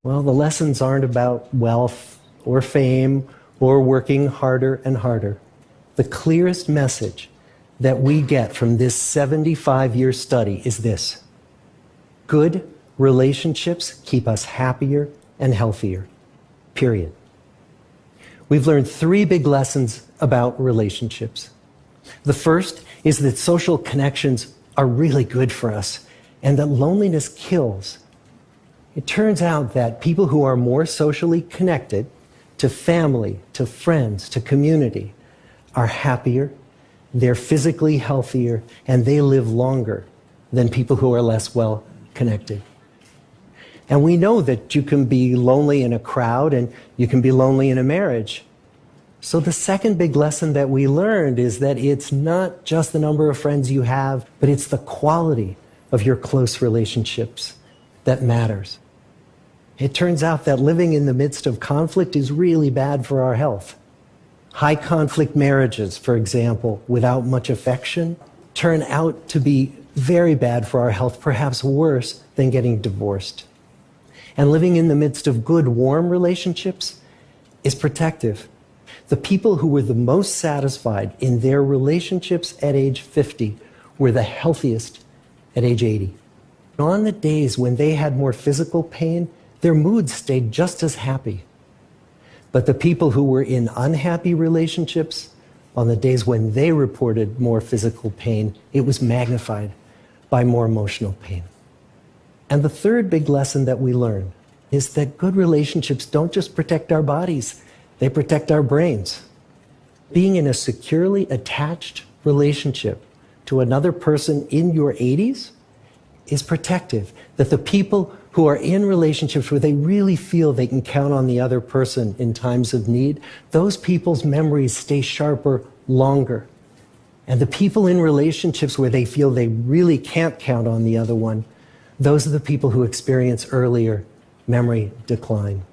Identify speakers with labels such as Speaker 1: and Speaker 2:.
Speaker 1: Well, the lessons aren't about wealth or fame or working harder and harder. The clearest message that we get from this 75-year study is this: good relationships keep us happier and healthier, period. We've learned 3 big lessons about relationships. The first is that social connections are really good for us and that loneliness kills. It turns out that people who are more socially connected to family, to friends, to community are happier, they're physically healthier, and they live longer than people who are less well connected. And we know that you can be lonely in a crowd and you can be lonely in a marriage. So the second big lesson that we learned is that it's not just the number of friends you have, but it's the quality of your close relationships that matters. It turns out that living in the midst of conflict is really bad for our health. High conflict marriages, for example, without much affection, turn out to be very bad for our health, perhaps worse than getting divorced. And living in the midst of good, warm relationships is protective. The people who were the most satisfied in their relationships at age 50 were the healthiest at age 80. On the days when they had more physical pain, their moods stayed just as happy. But the people who were in unhappy relationships, on the days when they reported more physical pain, it was magnified by more emotional pain. And the third big lesson that we learn is that good relationships don't just protect our bodies, they protect our brains. Being in a securely attached relationship to another person in your 80s is protective. That the people who are in relationships where they really feel they can count on the other person in times of need, those people's memories stay sharper longer. And the people in relationships where they feel they really can't count on the other one, those are the people who experience earlier memory decline.